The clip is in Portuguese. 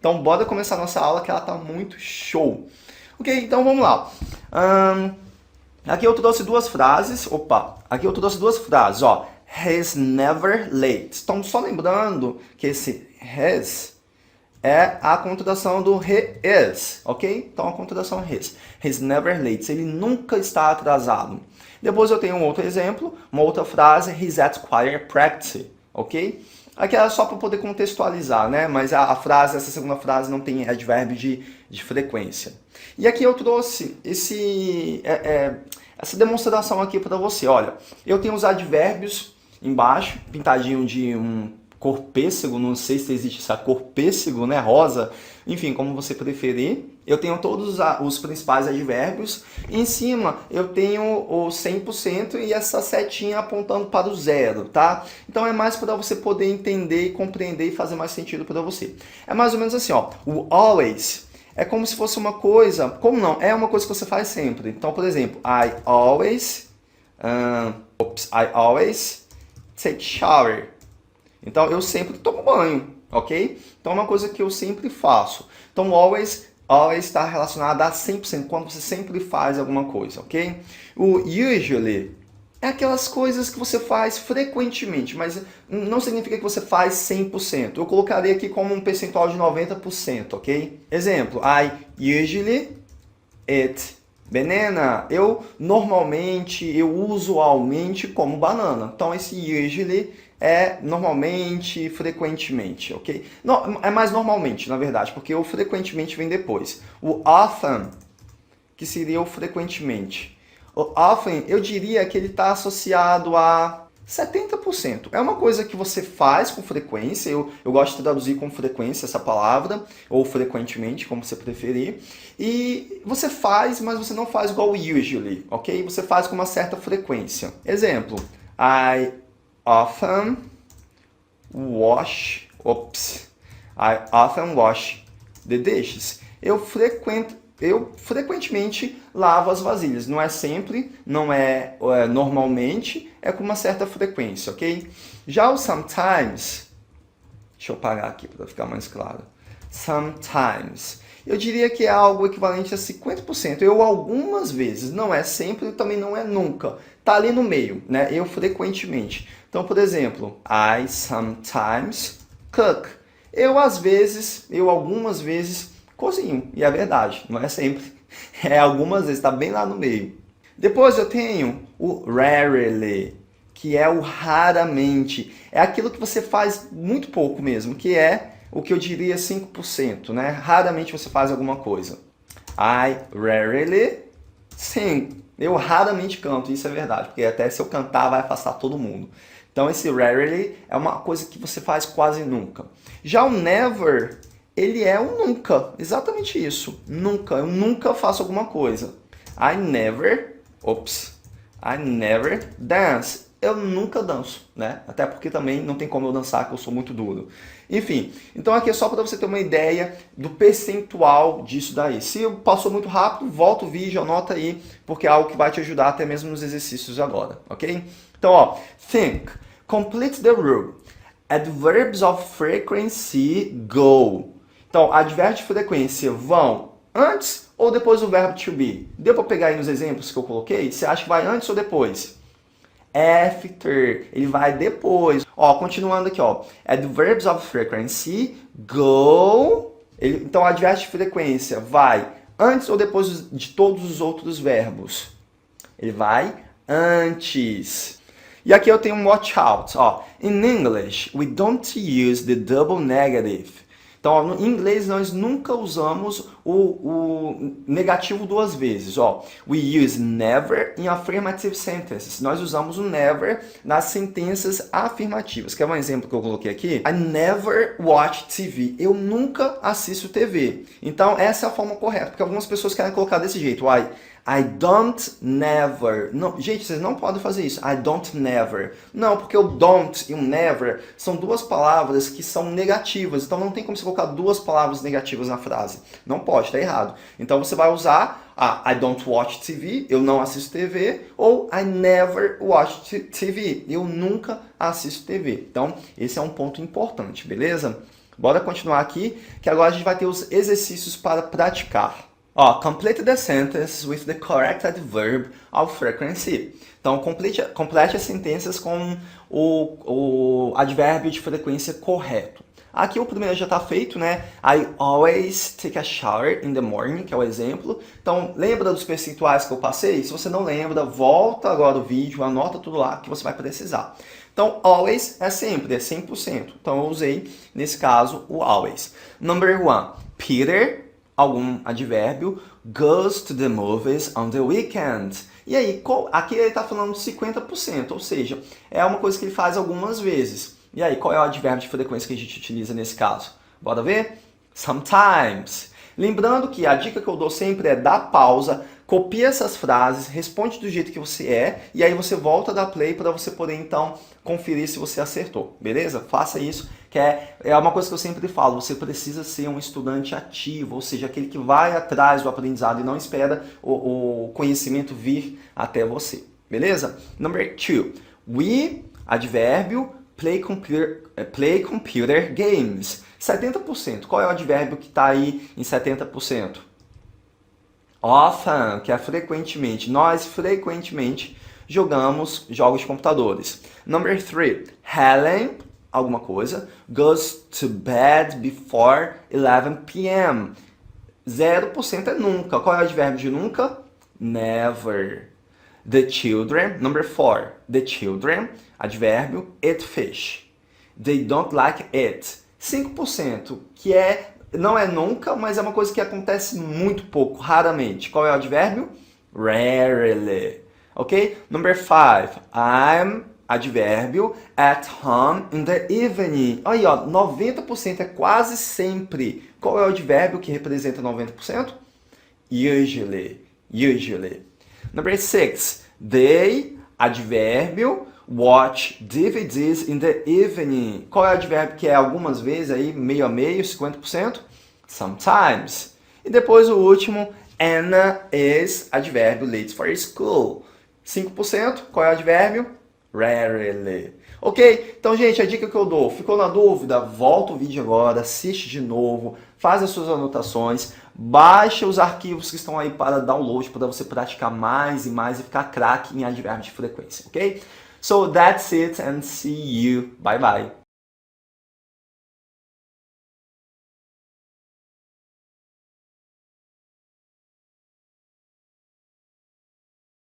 Então, bora começar a nossa aula que ela tá muito show. Ok, então vamos lá. Aqui eu trouxe duas frases. Aqui eu trouxe duas frases, ó. He's never late. Então, só lembrando que esse has é a contração do he is, ok? Então, a contração his. He's never late. Ele nunca está atrasado. Depois eu tenho um outro exemplo, uma outra frase. He's at choir practice, ok? Aqui é só para poder contextualizar, né? Mas a frase, essa segunda frase não tem advérbio de frequência. E aqui eu trouxe essa demonstração aqui para você. Olha, eu tenho os advérbios embaixo, pintadinho de um cor pêssego, não sei se existe essa cor pêssego, né, rosa, enfim, como você preferir. Eu tenho todos os principais advérbios. Em cima eu tenho o 100% e essa setinha apontando para o zero, tá? Então é mais para você poder entender e compreender e fazer mais sentido para você. É mais ou menos assim, ó, o always é como se fosse uma coisa, como não? É uma coisa que você faz sempre. Então, por exemplo, I always take shower. Então, eu sempre tomo banho, ok? Então, é uma coisa que eu sempre faço. Então, always está relacionado a 100%, quando você sempre faz alguma coisa, ok? O usually é aquelas coisas que você faz frequentemente, mas não significa que você faz 100%. Eu colocaria aqui como um percentual de 90%, ok? Exemplo, I usually eat banana. Eu usualmente como banana. Então, esse usually é normalmente, frequentemente, ok? Não, é mais normalmente, na verdade, porque o frequentemente vem depois. O often, que seria o frequentemente. O often, eu diria que ele está associado a 70%. É uma coisa que você faz com frequência, eu gosto de traduzir com frequência essa palavra, ou frequentemente, como você preferir. E você faz, mas você não faz igual o usually, ok? Você faz com uma certa frequência. Exemplo, I often wash the dishes. Eu frequentemente lavo as vasilhas. Não é sempre, não é normalmente, é com uma certa frequência, ok? Já o sometimes, deixa eu parar aqui para ficar mais claro. Sometimes, eu diria que é algo equivalente a 50%. Eu algumas vezes, não é sempre e também não é nunca. Tá ali no meio, né? Eu frequentemente. Então, por exemplo, I sometimes cook. Eu algumas vezes cozinho. E é verdade, não é sempre. É algumas vezes, tá bem lá no meio. Depois eu tenho o rarely, que é o raramente. É aquilo que você faz muito pouco mesmo, que é o que eu diria 5%, né? Raramente você faz alguma coisa. I rarely sing. Eu raramente canto, isso é verdade, porque até se eu cantar vai afastar todo mundo. Então esse rarely é uma coisa que você faz quase nunca. Já o never, ele é um nunca, exatamente isso. Nunca, eu nunca faço alguma coisa. I never dance. Eu nunca danço, né? Até porque também não tem como eu dançar, que eu sou muito duro. Enfim, então aqui é só para você ter uma ideia do percentual disso daí. Se passou muito rápido, volta o vídeo, anota aí, porque é algo que vai te ajudar até mesmo nos exercícios agora, ok? Então, ó, think, complete the rule. Adverbs of frequency go. Então, advérbios de frequência vão antes ou depois do verbo to be? Deu para pegar aí nos exemplos que eu coloquei? Você acha que vai antes ou depois? After, ele vai depois. Ó, continuando aqui, ó. Adverbs of frequency go. Então, advérbio de frequência vai antes ou depois de todos os outros verbos? Ele vai antes. E aqui eu tenho um watch out. Ó. In English, we don't use the double negative. Então, ó, no inglês, nós nunca usamos o negativo duas vezes. Ó. We use never in affirmative sentences. Nós usamos o never nas sentenças afirmativas. Quer um exemplo que eu coloquei aqui? I never watch TV. Eu nunca assisto TV. Então, essa é a forma correta. Porque algumas pessoas querem colocar desse jeito. I don't never. Não, gente, vocês não podem fazer isso. I don't never. Não, porque o don't e o never são duas palavras que são negativas. Então não tem como você colocar duas palavras negativas na frase. Não pode, tá errado. Então você vai usar I don't watch TV, eu não assisto TV, ou I never watch TV, eu nunca assisto TV. Então esse é um ponto importante, beleza? Bora continuar aqui, que agora a gente vai ter os exercícios para praticar. Ó, complete the sentence with the correct adverb of frequency. Então, complete as sentenças com o advérbio de frequência correto. Aqui o primeiro já está feito, né? I always take a shower in the morning, que é o exemplo. Então, lembra dos percentuais que eu passei? Se você não lembra, volta agora o vídeo, anota tudo lá que você vai precisar. Então, always é sempre, é 100%. Então, eu usei, nesse caso, o always. Number 1, Peter, algum advérbio, goes to the movies on the weekend. E aí, aqui ele está falando 50%, ou seja, é uma coisa que ele faz algumas vezes. E aí, qual é o advérbio de frequência que a gente utiliza nesse caso? Bora ver? Sometimes. Lembrando que a dica que eu dou sempre é dar pausa, copia essas frases, responde do jeito que você é, e aí você volta a dar play para você poder, então, conferir se você acertou, beleza? Faça isso, que é uma coisa que eu sempre falo, você precisa ser um estudante ativo, ou seja, aquele que vai atrás do aprendizado e não espera o conhecimento vir até você, beleza? Number 2, we, advérbio, play computer games. 70%. Qual é o advérbio que está aí em 70%? Often, que é frequentemente. Nós frequentemente jogamos jogos de computadores. Number 3. Helen, alguma coisa, goes to bed before 11 p.m. 0% é nunca. Qual é o advérbio de nunca? Never. The children, number 4. The children, advérbio, eat fish. They don't like it. 5%, que não é nunca, mas é uma coisa que acontece muito pouco, raramente. Qual é o advérbio? Rarely. Ok? Number 5. I'm, advérbio, at home in the evening. Aí, ó, 90% é quase sempre. Qual é o advérbio que representa 90%? Usually. Usually. Number 6. They, advérbio, watch DVDs in the evening. Qual é o advérbio que é algumas vezes aí, meio a meio, 50%? Sometimes. E depois o último, Anna is, advérbio, late for school. 5%, qual é o advérbio? Rarely. Ok? Então, gente, a dica que eu dou, ficou na dúvida? Volta o vídeo agora, assiste de novo, faz as suas anotações, baixa os arquivos que estão aí para download, para você praticar mais e mais e ficar craque em advérbio de frequência, ok? So that's it and see you. Bye bye.